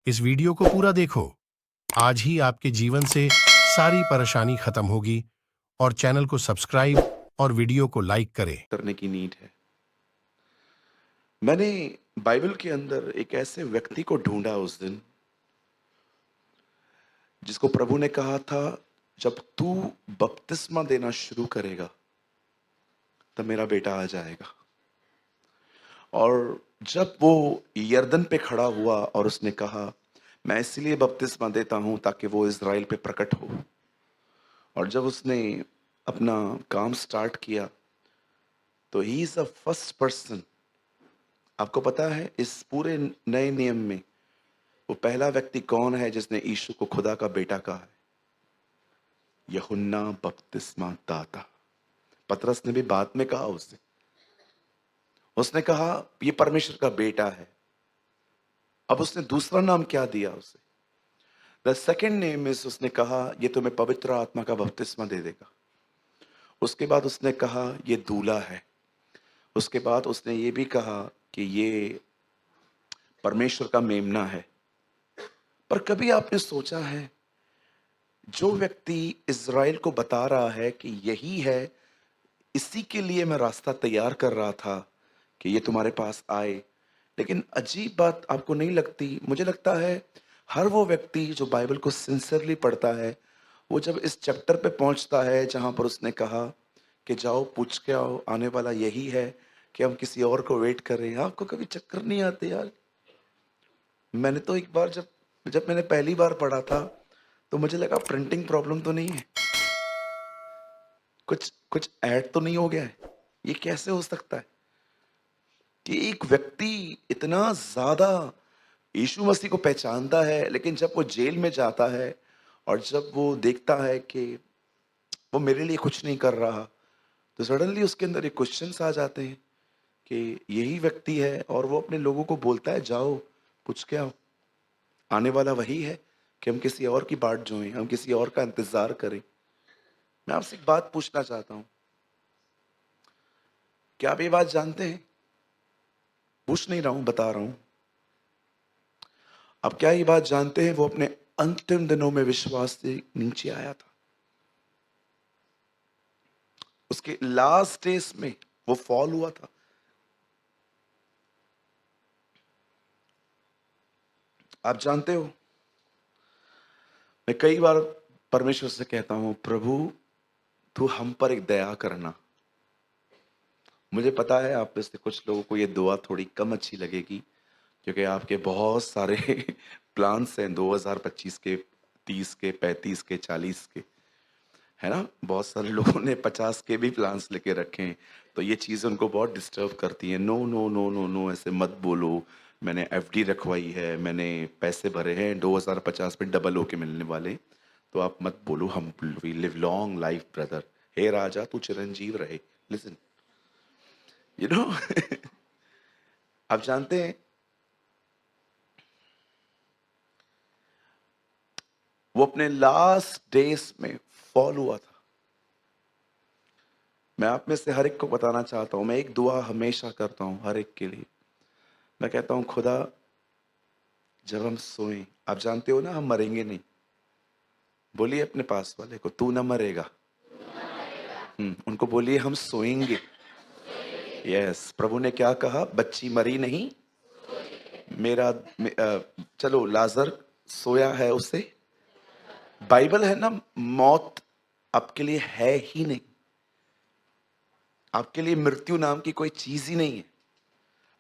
इस वीडियो को पूरा देखो। आज ही आपके जीवन से सारी परेशानी खत्म होगी। और चैनल को सब्सक्राइब और वीडियो को लाइक करें। करने की नीड है। मैंने बाइबल के अंदर एक ऐसे व्यक्ति को ढूंढा उस दिन, जिसको प्रभु ने कहा था, जब तू बपतिस्मा देना शुरू करेगा तब मेरा बेटा आ जाएगा। और जब वो यरदन पे खड़ा हुआ और उसने कहा, मैं इसलिए बपतिस्मा देता हूं ताकि वो इज़राइल पे प्रकट हो। और जब उसने अपना काम स्टार्ट किया तो he is the first person. आपको पता है इस पूरे नए नियम में वो पहला व्यक्ति कौन है जिसने यीशु को खुदा का बेटा कहा है? यूहन्ना बपतिस्मा दाता। पतरस ने भी बाद में कहा उससे, उसने कहा ये परमेश्वर का बेटा है। अब उसने दूसरा नाम क्या दिया उसे? द सेकेंड नेम इज, उसने कहा ये तुम्हें पवित्र आत्मा का बपतिस्मा दे देगा। उसके बाद उसने कहा ये दूल्हा है। उसके बाद उसने ये भी कहा कि ये परमेश्वर का मेमना है। पर कभी आपने सोचा है, जो व्यक्ति इज़राइल को बता रहा है कि यही है, इसी के लिए मैं रास्ता तैयार कर रहा था कि ये तुम्हारे पास आए, लेकिन अजीब बात आपको नहीं लगती? मुझे लगता है हर वो व्यक्ति जो बाइबल को सिंसियरली पढ़ता है, वो जब इस चैप्टर पे पहुंचता है जहां पर उसने कहा कि जाओ पूछ के आओ, आने वाला यही है, कि हम किसी और को वेट कर रहे हैं। आपको कभी चक्कर नहीं आते यार? मैंने तो एक बार जब जब मैंने पहली बार पढ़ा था तो मुझे लगा प्रिंटिंग प्रॉब्लम तो नहीं है, कुछ कुछ ऐड तो नहीं हो गया है। ये कैसे हो सकता है कि एक व्यक्ति इतना ज्यादा यीशु मसीह को पहचानता है, लेकिन जब वो जेल में जाता है और जब वो देखता है कि वो मेरे लिए कुछ नहीं कर रहा, तो सडनली उसके अंदर एक क्वेश्चंस आ जाते हैं कि यही व्यक्ति है। और वो अपने लोगों को बोलता है जाओ पूछ के आओ, आने वाला वही है, कि हम किसी और की बाट जोएं, हम किसी और का इंतजार करें। मैं आपसे एक बात पूछना चाहता हूं, क्या आप ये बात जानते हैं? पूछ नहीं रहा हूं, बता रहा हूं। अब क्या ये बात जानते हैं, वो अपने अंतिम दिनों में विश्वास से नीचे आया था। उसके लास्ट डेज में वो फॉल हुआ था। आप जानते हो, मैं कई बार परमेश्वर से कहता हूं, प्रभु तू हम पर एक दया करना। मुझे पता है आप में से कुछ लोगों को ये दुआ थोड़ी कम अच्छी लगेगी, क्योंकि आपके बहुत सारे प्लान्स हैं 2025 के, 30 के, 35 के, 40 के, है ना? बहुत सारे लोगों ने 50 के भी प्लान्स लेके रखे हैं। तो ये चीज़ उनको बहुत डिस्टर्ब करती है। No no no no no, ऐसे मत बोलो। मैंने एफडी रखवाई है, मैंने पैसे भरे हैं 2050 में डबल होके मिलने वाले। तो आप मत बोलो, हम we live long life brother. हे राजा तू चिरंजीव रहे। लिसन, यू नो आप जानते हैं वो अपने लास्ट डेज में फॉल हुआ था। मैं आप में से हर एक को बताना चाहता हूं, मैं एक दुआ हमेशा करता हूं हर एक के लिए। मैं कहता हूं, खुदा जब हम सोएं, आप जानते हो ना हम मरेंगे नहीं। बोलिए अपने पास वाले को, तू ना मरेगा। उनको बोलिए हम सोएंगे। यस, प्रभु ने क्या कहा? बच्ची मरी नहीं, चलो लाजर सोया है, उसे बाइबल है ना, मौत आपके लिए है ही नहीं। आपके लिए मृत्यु नाम की कोई चीज ही नहीं है।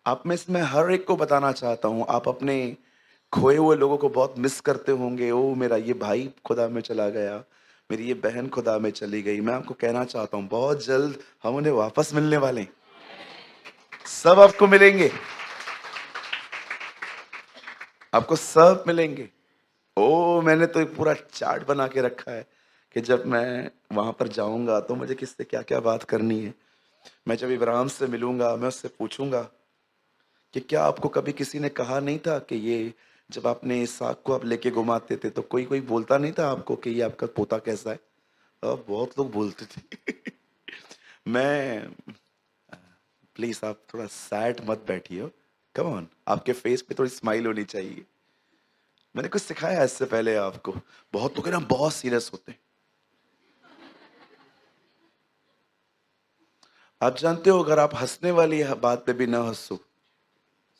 आप में से मैं हर एक को बताना चाहता हूं, आप अपने खोए हुए लोगों को बहुत मिस करते होंगे। ओ मेरा ये भाई खुदा में चला गया, मेरी ये बहन खुदा में चली गई। मैं आपको कहना चाहता हूं, बहुत जल्द हम उन्हें वापस मिलने वाले हैं। सब आपको मिलेंगे, आपको सब मिलेंगे। ओ मैंने तो एक पूरा चार्ट बना के रखा है कि जब मैं वहां पर जाऊंगा तो मुझे किससे क्या क्या बात करनी है। मैं जब इब्राहिम से मिलूंगा, मैं उससे पूछूंगा कि क्या आपको कभी किसी ने कहा नहीं था कि ये, जब आपने इसहाक को आप लेके घुमाते थे तो कोई कोई बोलता नहीं था आपको कि ये आपका पोता कैसा है? बहुत लोग बोलते थे। मैं, प्लीज आप थोड़ा सैड मत बैठिए। कम ऑन, आपके फेस पे थोड़ी स्माइल होनी चाहिए। मैंने कुछ सिखाया है इससे पहले आपको। बहुत लोग है ना बहुत सीरियस होते हैं। आप जानते हो अगर आप हंसने वाली बात पे भी ना हंसो,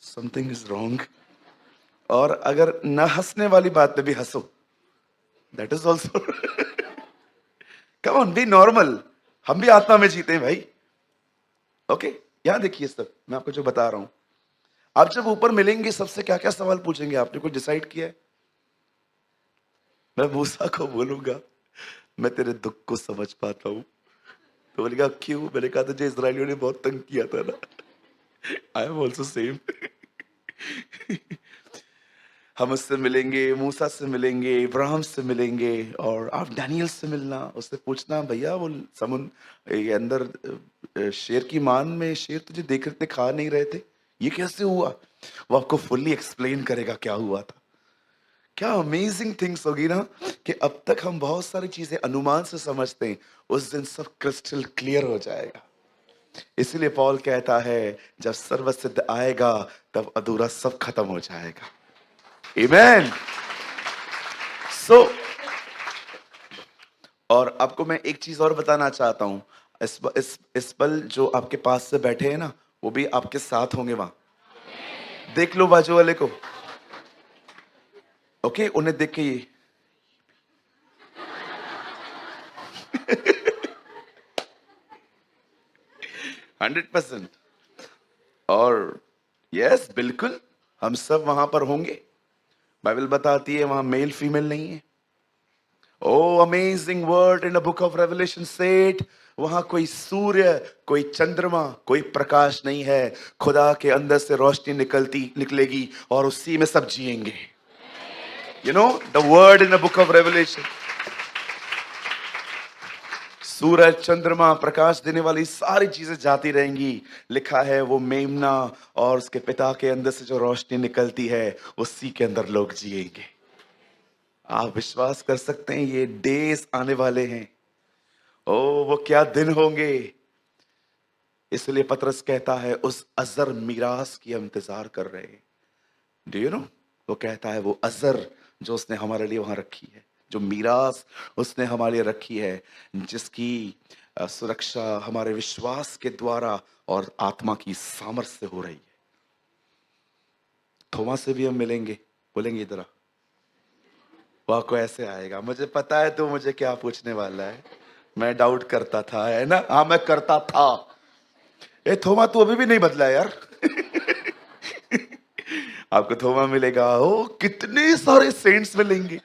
समथिंग इज रॉन्ग। और अगर न हंसने वाली बात पे भी हंसो, that is also come on, B normal. हम भी आत्मा में जीते हैं भाई। ओके, यहां देखिए सर, मैं आपको जो बता रहा हूं, आप जब ऊपर मिलेंगे सबसे क्या क्या सवाल पूछेंगे? आपने कुछ डिसाइड किया है? मैं मूसा को बोलूंगा मैं तेरे दुख को समझ पाता हूं। तो बोलेगा क्यों? मैंने कहा तुझे इसराइलियों ने बहुत तंग किया था ना। I am also same. हम उससे मिलेंगे, मूसा से मिलेंगे, इब्राहिम से मिलेंगे, और आप डैनियल से मिलना, उससे पूछना भैया वो समुद्र ये अंदर शेर की मान में शेर तुझे देख रहे थे, खा नहीं रहे थे, ये कैसे हुआ? वो आपको फुल्ली एक्सप्लेन करेगा क्या हुआ था। क्या अमेजिंग थिंग्स होगी ना, कि अब तक हम बहुत सारी चीजें अनुमान से समझते हैं, उस दिन सब क्रिस्टल क्लियर हो जाएगा। इसीलिए पॉल कहता है जब सर्वसिद्ध आएगा तब अधूरा सब खत्म हो जाएगा। आमेन। सो और आपको मैं एक चीज और बताना चाहता हूं, इस पल जो आपके पास से बैठे हैं ना, वो भी आपके साथ होंगे वहां। देख लो बाजू वाले को, ओके, उन्हें देख के ये 100%। और यस बिल्कुल, हम सब वहां पर होंगे। बाइबल बताती है वहां मेल फीमेल नहीं है। Oh amazing word in the book of Revelation said, वहां कोई सूर्य, कोई चंद्रमा, कोई प्रकाश नहीं है। खुदा के अंदर से रोशनी निकलेगी और उसी में सब जिएंगे। You know the word in the book of Revelation, सूरज, चंद्रमा, प्रकाश देने वाली सारी चीजें जाती रहेंगी। लिखा है वो मेमना और उसके पिता के अंदर से जो रोशनी निकलती है, उसी के अंदर लोग जिएंगे। आप विश्वास कर सकते हैं ये डेज आने वाले हैं। ओ वो क्या दिन होंगे। इसलिए पतरस कहता है उस अजर मीरास की हम इंतजार कर रहे हैं। डू यू नो, वो कहता है वो अजर जो उसने हमारे लिए वहां रखी है, जो मीरास उसने हमारे लिए रखी है, जिसकी सुरक्षा हमारे विश्वास के द्वारा और आत्मा की सामर्थ्य से हो रही है। थोमा से भी हम मिलेंगे, बोलेंगे इधर आ। वो आपको ऐसे आएगा, मुझे पता है तू मुझे क्या पूछने वाला है, मैं डाउट करता था, है ना? हाँ मैं करता था। ए थोमा तू अभी भी नहीं बदला यार। आपको थोमा मिलेगा। ओ कितने सारे सेंट्स मिलेंगे।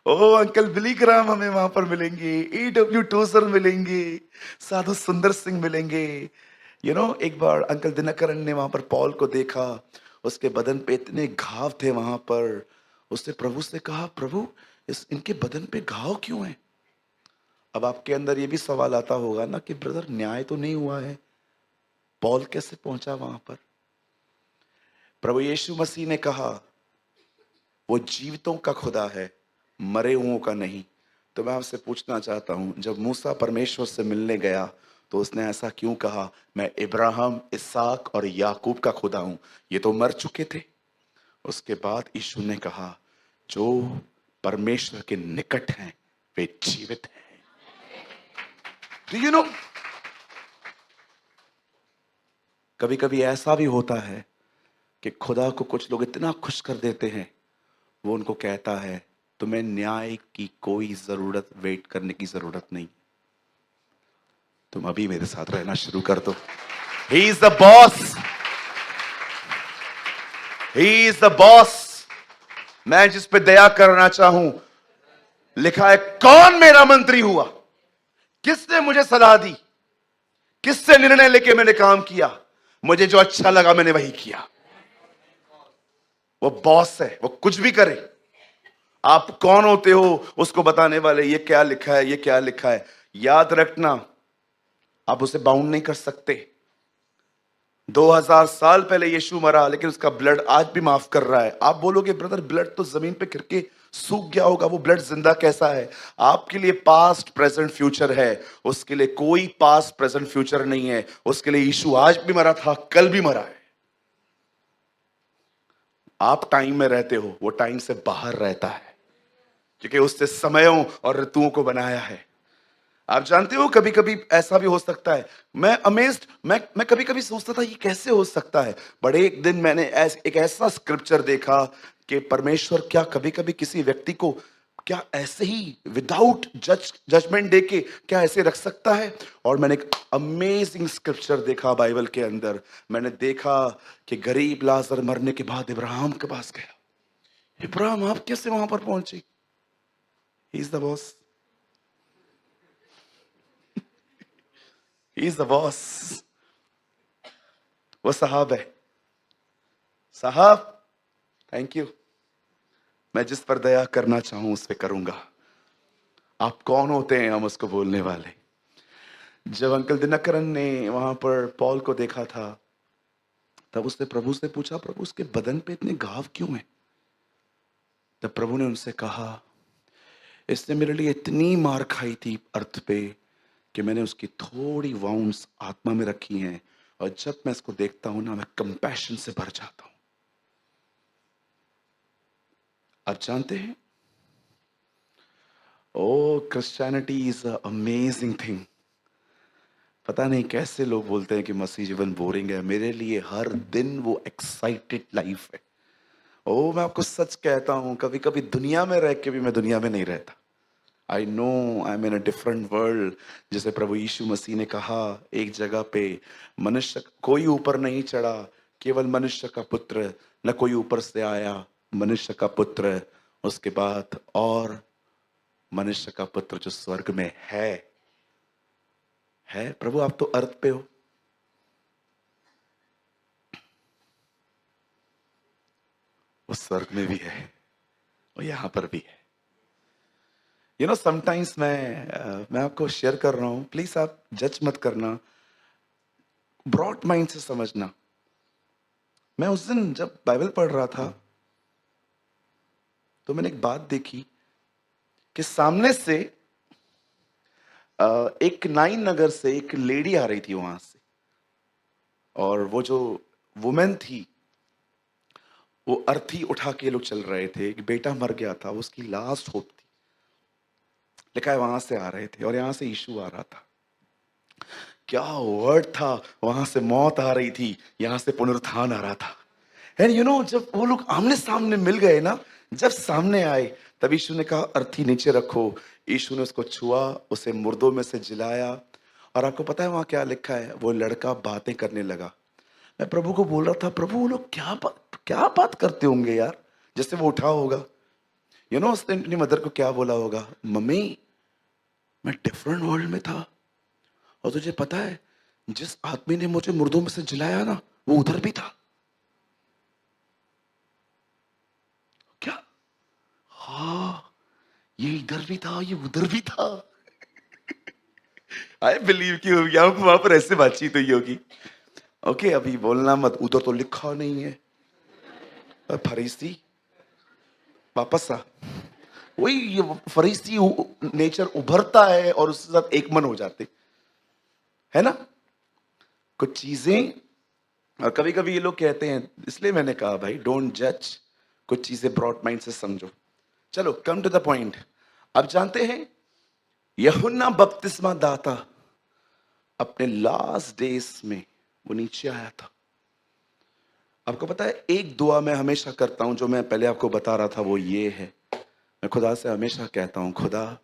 ओ अंकल बिली ग्राम हमें वहां पर मिलेंगे, EW टूसर मिलेंगे, साधु सुंदर सिंह मिलेंगे। यू नो एक बार अंकल दिनकरन ने वहां पर पॉल को देखा, उसके बदन पे इतने घाव थे वहां पर। उसने प्रभु से कहा प्रभु इस इनके बदन पे घाव क्यों है? अब आपके अंदर ये भी सवाल आता होगा ना कि ब्रदर न्याय तो नहीं हुआ है, पॉल कैसे पहुंचा वहां पर? प्रभु यीशु मसीह ने कहा वो जीवितों का खुदा है, मरे हुओं का नहीं। तो मैं आपसे पूछना चाहता हूं, जब मूसा परमेश्वर से मिलने गया तो उसने ऐसा क्यों कहा मैं इब्राहिम, इसहाक और याकूब का खुदा हूं? ये तो मर चुके थे। उसके बाद यीशु ने कहा जो परमेश्वर के निकट हैं वे जीवित हैं। डू यू नो, कभी कभी ऐसा भी होता है कि खुदा को कुछ लोग इतना खुश कर देते हैं, वो उनको कहता है तुम्हें न्याय की कोई जरूरत, वेट करने की जरूरत नहीं, तुम अभी मेरे साथ रहना शुरू कर दो। He is the boss, he is the boss. मैं जिस पे दया करना चाहूं, लिखा है कौन मेरा मंत्री हुआ, किसने मुझे सलाह दी, किससे निर्णय लेके मैंने काम किया, मुझे जो अच्छा लगा मैंने वही किया। वो बॉस है, वो कुछ भी करे। आप कौन होते हो उसको बताने वाले, ये क्या लिखा है, ये क्या लिखा है। याद रखना आप उसे बाउंड नहीं कर सकते। 2000 साल पहले यीशु मरा, लेकिन उसका ब्लड आज भी माफ कर रहा है। आप बोलोगे ब्रदर ब्लड तो जमीन पे गिर के सूख गया होगा, वो ब्लड जिंदा कैसा है? आपके लिए पास्ट प्रेजेंट फ्यूचर है, उसके लिए कोई पास्ट प्रेजेंट फ्यूचर नहीं है। उसके लिए यीशु आज भी मरा था, कल भी मरा है। आप टाइम में रहते हो, वो टाइम से बाहर रहता है, क्योंकि उसने समयों और ऋतुओं को बनाया है। आप जानते हो कभी कभी ऐसा भी हो सकता है, मैं अमेज्ड, मैं कभी कभी सोचता था ये कैसे हो सकता है। बट एक दिन मैंने एक ऐसा स्क्रिप्चर देखा कि परमेश्वर क्या कभी कभी किसी व्यक्ति को क्या ऐसे ही विदाउट जजमेंट दे के क्या ऐसे रख सकता है। और मैंने एक अमेजिंग स्क्रिप्चर देखा बाइबल के अंदर। मैंने देखा कि गरीब लाजर मरने के बाद इब्राहिम के पास गया। इब्राहिम आप कैसे वहां पर पहुंचे? He is the boss, he is the boss. वो साहब है, साहब थैंक यू, मैं जिस पर दया करना चाहूं उस पे करूंगा। आप कौन होते हैं हम उसको बोलने वाले? जब अंकल दिनकरन ने वहां पर पॉल को देखा था, तब उसने प्रभु से पूछा, प्रभु उसके बदन पे इतने घाव क्यों हैं? तब प्रभु ने उनसे कहा, इसने मेरे लिए इतनी मार खाई थी अर्थ पे कि मैंने उसकी थोड़ी वाउंड्स आत्मा में रखी हैं, और जब मैं इसको देखता हूं ना, मैं कंपैशन से भर जाता हूं। आप जानते हैं, oh Christianity is a amazing thing. पता नहीं कैसे लोग बोलते हैं कि मसीह जीवन बोरिंग है। मेरे लिए हर दिन वो एक्साइटेड लाइफ है। ओ मैं आपको सच कहता हूं, कभी कभी दुनिया में रह के भी मैं दुनिया में नहीं रहता। I know I am in a different world. जैसे प्रभु यीशु मसीह ने कहा एक जगह पे, मनुष्य कोई ऊपर नहीं चढ़ा, केवल मनुष्य का पुत्र, न कोई ऊपर से आया, मनुष्य का पुत्र, उसके बाद और मनुष्य का पुत्र जो स्वर्ग में है। प्रभु आप तो अर्थ पे हो, वो स्वर्ग में भी है, वो यहां पर भी है। यू नो समटाइम्स मैं आपको शेयर कर रहा हूं, प्लीज आप जज मत करना, ब्रॉड माइंड से समझना। मैं उस दिन जब बाइबल पढ़ रहा था, तो मैंने एक बात देखी कि सामने से एक नाइन नगर से एक लेडी आ रही थी वहां से, और वो जो वुमेन थी, वो अर्थी उठा के लोग चल रहे थे। एक बेटा मर गया था, उसकी लास्ट होप थी। लिखा है वहां से आ रहे थे, और यहां से यीशु आ रहा था। क्या वर्ड था, वहां से मौत आ रही थी, यहां से पुनरुत्थान आ रहा था। एंड यू नो जब वो लोग आमने सामने मिल गए ना, जब सामने आए, तब यीशु ने कहा अर्थी नीचे रखो। यीशु ने उसको छुआ, उसे मुर्दों में से जिलाया। और आपको पता है वहां क्या लिखा है? वो लड़का बातें करने लगा। मैं प्रभु को बोल रहा था, प्रभु वो लोग क्या बात करते होंगे यार, जैसे वो उठा होगा। यू नो उसने अपनी मदर को क्या बोला होगा? मम्मी मैं डिफरेंट वर्ल्ड में था, और तुझे पता है जिस आदमी ने मुझे मुर्दों में से जिलाया ना, वो उधर भी था। क्या? हाँ, ये इधर भी था, ये उधर भी था। आई बिलीव कि यहाँ वहां पर ऐसे बातचीत हुई होगी। ओके अभी बोलना मत, उधर तो लिखा नहीं है। फरीसी वापस आ, वही ये फरीसी नेचर उभरता है और उसके साथ एक मन हो जाते, है ना कुछ चीजें। और कभी कभी ये लोग कहते हैं, इसलिए मैंने कहा भाई डोंट जज, कुछ चीजें ब्रॉड माइंड से समझो। चलो कम टू द पॉइंट। अब जानते हैं यूहन्ना बपतिस्मा दाता अपने लास्ट डेज में वो नीचे आया था। आपको पता है एक दुआ मैं हमेशा करता हूं, जो मैं पहले आपको बता रहा था, वो ये है, मैं खुदा से हमेशा कहता हूं, खुदा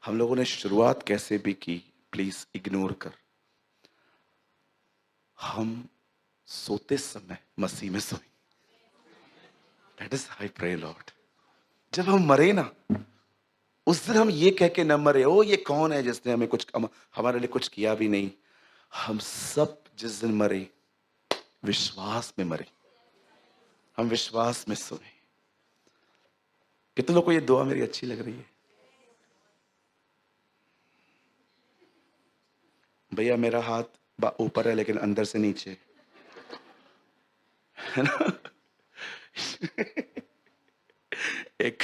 हम लोगों ने शुरुआत कैसे भी की, प्लीज इग्नोर कर। हम सोते समय मसीह में सोए। That is I pray lord. जब हम मरे ना, उस दिन हम ये कह के न मरे, ओ ये कौन है जिसने हमें कुछ हमारे लिए कुछ किया भी नहीं। हम सब जिस दिन मरे, विश्वास में मरे, हम विश्वास में सोए। कितने लोगों को ये दुआ मेरी अच्छी लग रही है? भैया मेरा हाथ ऊपर है लेकिन अंदर से नीचे, है ना? एक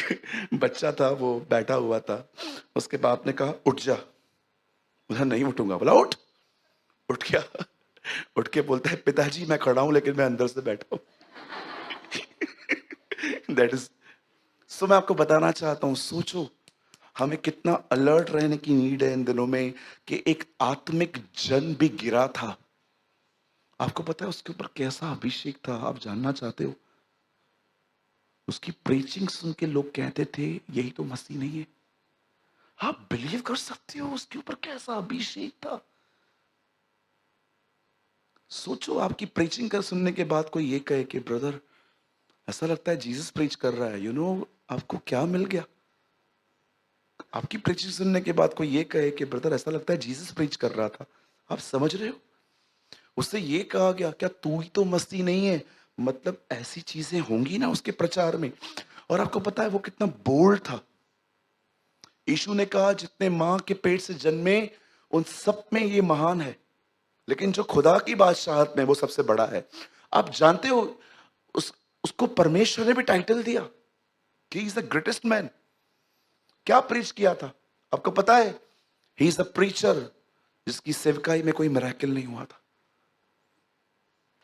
बच्चा था, वो बैठा हुआ था, उसके बाप ने कहा उठ जा। बोला नहीं उठूंगा। बोला उठ। उठ गया। उठ के बोलता है पिताजी मैं खड़ा हूं लेकिन मैं अंदर से बैठा हूं। दैट इज सो मैं आपको बताना चाहता हूं, सोचो हमें कितना अलर्ट रहने की नीड है इन दिनों में कि एक आत्मिक जन भी गिरा था। आपको पता है उसके ऊपर कैसा अभिषेक था? आप जानना चाहते हो? उसकी प्रीचिंग सुन के लोग कहते थे यही तो मसीह नहीं है। आप बिलीव कर सकते हो उसके ऊपर कैसा अभिषेक था? सोचो आपकी प्रीचिंग कर सुनने के बाद कोई ये कहे कि ब्रदर ऐसा लगता है जीसस प्रीच कर रहा है, आपको क्या मिल गया? आपकी प्रीचिंग सुनने के बाद कोई ये कहे कि ब्रदर ऐसा लगता है जीसस प्रीच कर रहा था। आप समझ रहे हो? उससे ये कहा गया क्या तू ही तो मसीह नहीं है? मतलब ऐसी चीजें होंगी ना उसके प्रचार में। और आपको पता है वो कितना बोल्ड था। यीशु ने कहा जितने मां के पेट से जन्मे उन सब में ये महान है, लेकिन जो खुदा की बादशाहत में वो सबसे बड़ा है। आप जानते हो उसको परमेश्वर ने भी टाइटल दिया कि he is the greatest man. क्या प्रीच किया था आपको पता है? ही इज द प्रीचर जिसकी सेवकाई में कोई मिरेकल नहीं हुआ था।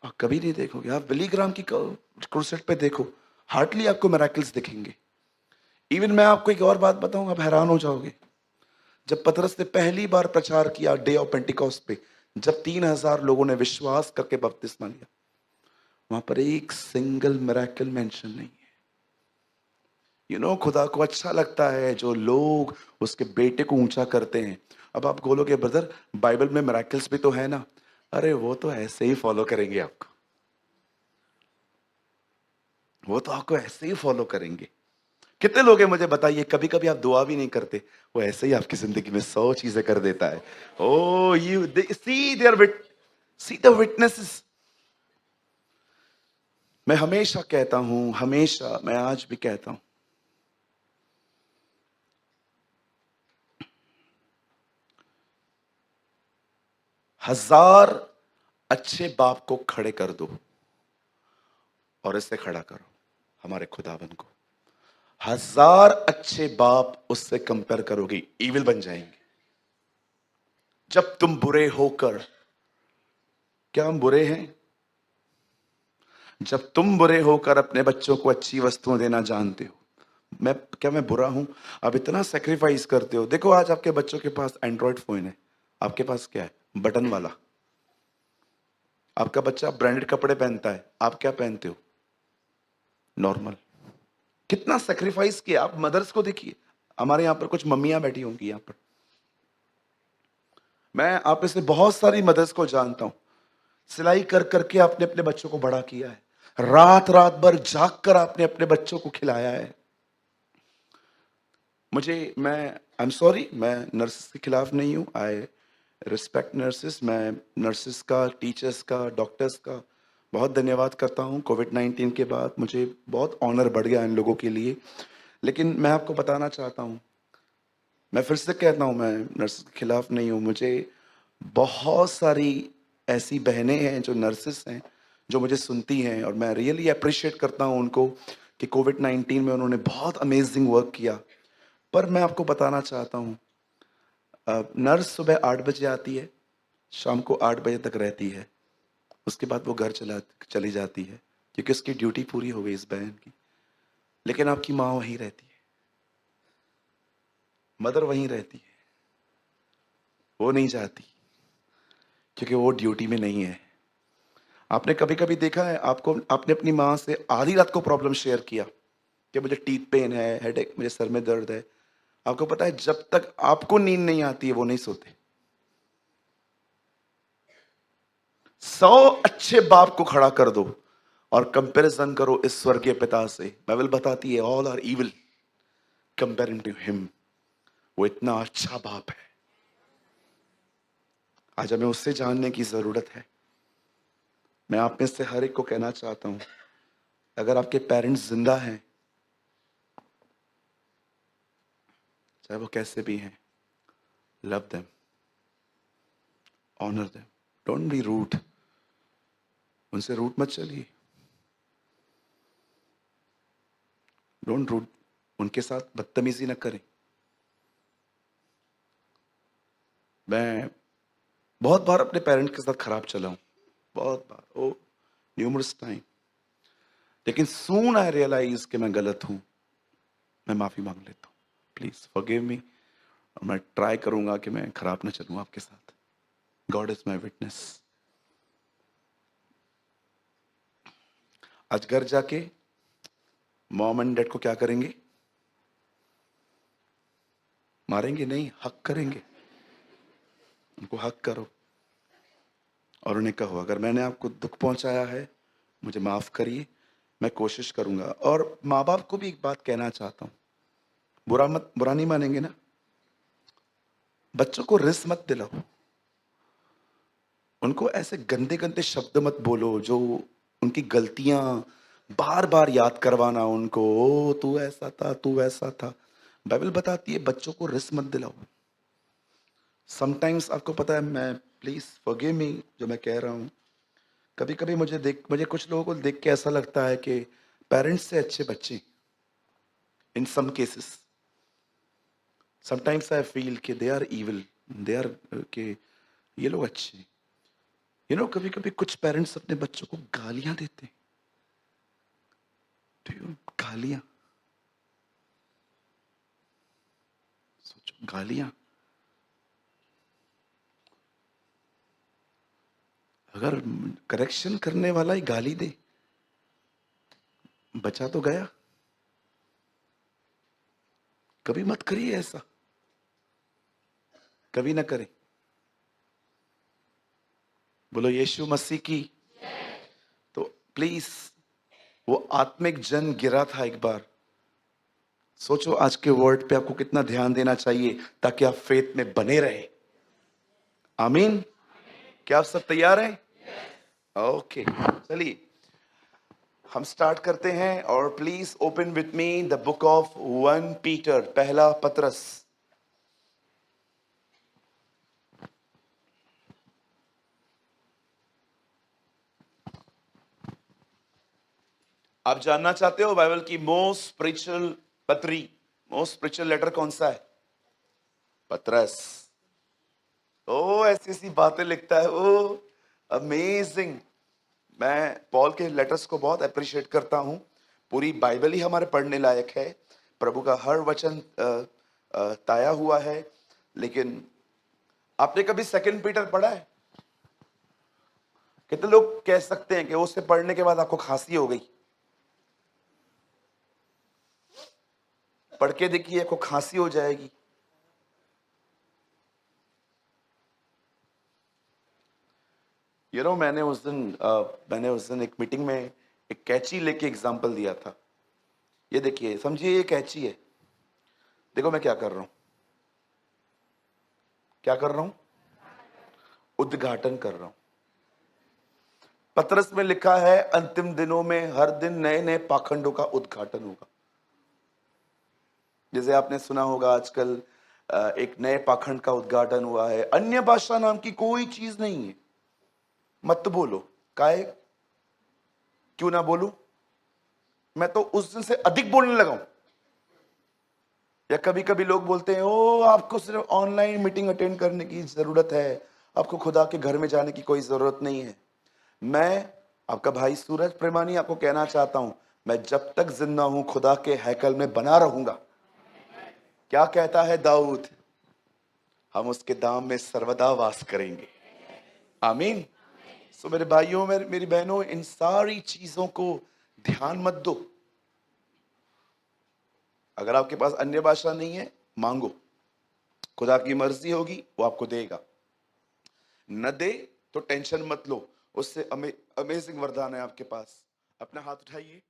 आप कभी नहीं देखोगे, आप बिली ग्राम की क्रूसेड पे देखो, हार्डली आपको मिरेकल्स दिखेंगे। इवन मैं आपको एक और बात बताऊं, आप हैरान हो जाओगे। जब पतरस ने पहली बार प्रचार किया डे ऑफ पेंटिकॉस्ट पे, जब 3,000 लोगों ने विश्वास करके बपतिस्मा लिया, वहां पर एक सिंगल मिरेकल मेंशन नहीं है। खुदा को अच्छा लगता है जो लोग उसके बेटे को ऊंचा करते हैं। अब आप बोलोगे ब्रदर बाइबल में मिरेकल्स भी तो है ना। अरे वो तो ऐसे ही फॉलो करेंगे आपको, वो तो आपको ऐसे ही फॉलो करेंगे। कितने लोग हैं मुझे बताइए कभी कभी आप दुआ भी नहीं करते, वो ऐसे ही आपकी जिंदगी में 100 चीजें कर देता है। Oh you see there see the witnesses. मैं हमेशा कहता हूं, हमेशा, मैं आज भी कहता हूं, हजार अच्छे बाप को खड़े कर दो और इससे खड़ा करो हमारे खुदावन को, हजार अच्छे बाप उससे कंपेयर करोगे इविल बन जाएंगे। जब तुम बुरे होकर, क्या हम बुरे हैं? जब तुम बुरे होकर अपने बच्चों को अच्छी वस्तुएं देना जानते हो, मैं बुरा हूं? आप इतना सेक्रीफाइस करते हो। देखो आज आपके बच्चों के पास एंड्रॉयड फोन है, आपके पास क्या है? बटन वाला। आपका बच्चा ब्रांडेड कपड़े पहनता है, आप क्या पहनते हो? नॉर्मल। कितना सेक्रीफाइस किया। आप मदर्स को देखिए, हमारे यहां पर कुछ मम्मियां बैठी होंगी यहां पर, मैं आप में से बहुत सारी मदर्स को जानता हूं, सिलाई कर करके आपने अपने बच्चों को बड़ा किया है, रात रात भर जाग कर आपने अपने बच्चों को खिलाया है। मैं आई एम सॉरी, मैं नर्सेस के खिलाफ नहीं हूं, आई रिस्पेक्ट नर्सेस। मैं नर्सेस का, टीचर्स का, डॉक्टर्स का बहुत धन्यवाद करता हूं। कोविड-19 के बाद मुझे बहुत ऑनर बढ़ गया इन लोगों के लिए। लेकिन मैं आपको बताना चाहता हूं, मैं फिर से कहता हूं, मैं नर्सेस के खिलाफ नहीं हूं। मुझे बहुत सारी ऐसी बहनें हैं जो नर्सेस हैं, जो मुझे सुनती हैं, और मैं रियली अप्रिशिएट करता हूं उनको कि कोविड-19 में उन्होंने बहुत अमेजिंग वर्क किया। पर मैं आपको बताना चाहता हूं, नर्स सुबह 8 बजे आती है, शाम को 8 बजे तक रहती है, उसके बाद वो घर चली जाती है, क्योंकि उसकी ड्यूटी पूरी हो गई इस बहन की। लेकिन आपकी माँ वहीं रहती है, मदर वहीं रहती है, वो नहीं जाती, क्योंकि वो ड्यूटी में नहीं है। आपने कभी कभी देखा है, आपको आपने अपनी माँ से आधी रात को प्रॉब्लम शेयर किया कि मुझे टीथ पेन है, हेडेक, मुझे सर में दर्द है। आपको पता है जब तक आपको नींद नहीं आती है वो नहीं सोते। 100 अच्छे बाप को खड़ा कर दो और कंपैरिजन करो इस स्वर्गीय पिता से। बाइबल बताती है all are evil comparing to him. वो इतना अच्छा बाप है। आज हमें उससे जानने की जरूरत है। मैं आप में से हर एक को कहना चाहता हूं, अगर आपके पेरेंट्स जिंदा हैं, चाहे वो कैसे भी हैं, love them, honour them, don't be rude. उनसे रूट मत चलिए, डोंट रूड, उनके साथ बदतमीजी न करें। मैं बहुत बार अपने पेरेंट्स के साथ खराब चला हूं, बहुत बार, ओ न्यूमरस टाइम। लेकिन सून आई रियलाइज कि मैं गलत हूं, मैं माफी मांग लेता हूं, प्लीज फॉरगिव मी। और मैं ट्राई करूंगा कि मैं खराब ना चलूं आपके साथ। God is my witness. आज घर जाके मॉम एंड डैड को क्या करेंगे? मारेंगे नहीं, हक करेंगे। उनको हक करो और उन्हें कहो, अगर मैंने आपको दुख पहुंचाया है मुझे माफ करिए, मैं कोशिश करूंगा। और माँ बाप को भी एक बात कहना चाहता हूं, बुरा नहीं मानेंगे ना? बच्चों को रिस्क मत दिलाओ, उनको ऐसे गंदे गंदे शब्द मत बोलो जो उनकी गलतियां बार बार याद करवाना उनको। ओ तू ऐसा था, तू वैसा था। बाइबल बताती है बच्चों को रिस्क मत दिलाओ। समटाइम्स आपको पता है, मैं प्लीज फॉरगिव मी जो मैं कह रहा हूं, कभी कभी मुझे कुछ लोगों को देख के ऐसा लगता है कि पेरेंट्स से अच्छे बच्चे, in some cases sometimes I feel कि they are evil, they are के ये लोग अच्छे। कभी कभी कुछ पेरेंट्स अपने बच्चों को गालियां देते हैं। गालियां, सोचो, गालियां। अगर करेक्शन करने वाला ही गाली दे, बचा तो गया। कभी मत करिए ऐसा, कभी ना करें। बोलो यीशु मसीह की। तो प्लीज, वो आत्मिक जन गिरा था एक बार। सोचो आज के वर्ड पे आपको कितना ध्यान देना चाहिए ताकि आप फेथ में बने रहे। आमीन। क्या आप सब तैयार हैं? ओके, चलिए हम स्टार्ट करते हैं। और please open with me the book of 1 Peter, पहला पतरस। आप जानना चाहते हो बाइबल की मोस्ट स्पिरिचुअल पत्री, मोस्ट स्पिरिचुअल लेटर कौन सा है? पतरस। ओ ऐसी ऐसी बातें लिखता है वो, अमेजिंग। मैं पॉल के लेटर्स को बहुत अप्रिशिएट करता हूं। पूरी बाइबल ही हमारे पढ़ने लायक है, प्रभु का हर वचन ताया हुआ है। लेकिन आपने कभी 2 पीटर पढ़ा है? कितने लोग कह सकते हैं कि उसे पढ़ने के बाद आपको खांसी हो गई? पढ़ के देखिए, आपको खांसी हो जाएगी। मैंने उस दिन एक मीटिंग में एक कैची लेके एग्जांपल दिया था। ये देखिए, समझिए, ये कैची है। देखो मैं क्या कर रहा हूं, क्या कर रहा हूं? उद्घाटन कर रहा हूं। पतरस में लिखा है अंतिम दिनों में हर दिन नए नए पाखंडों का उद्घाटन होगा। जैसे आपने सुना होगा आजकल एक नए पाखंड का उद्घाटन हुआ है, अन्य भाषा नाम की कोई चीज नहीं है। मत बोलो। काहे? क्यों ना बोलूं? मैं तो उस दिन से अधिक बोलने लगा हूं। या कभी कभी लोग बोलते हैं ओ आपको सिर्फ ऑनलाइन मीटिंग अटेंड करने की जरूरत है, आपको खुदा के घर में जाने की कोई जरूरत नहीं है। मैं आपका भाई सूरज प्रेमानी आपको कहना चाहता हूं, मैं जब तक जिंदा हूं खुदा के हैकल में बना रहूंगा। क्या कहता है दाऊद? हम उसके दाम में सर्वदा वास करेंगे। आमीन। सो मेरे भाइयों, मेरी बहनों, इन सारी चीजों को ध्यान मत दो। अगर आपके पास अन्य भाषा नहीं है, मांगो, खुदा की मर्जी होगी वो आपको देगा। न दे तो टेंशन मत लो, उससे अमेजिंग वरदान है आपके पास। अपना हाथ उठाइए।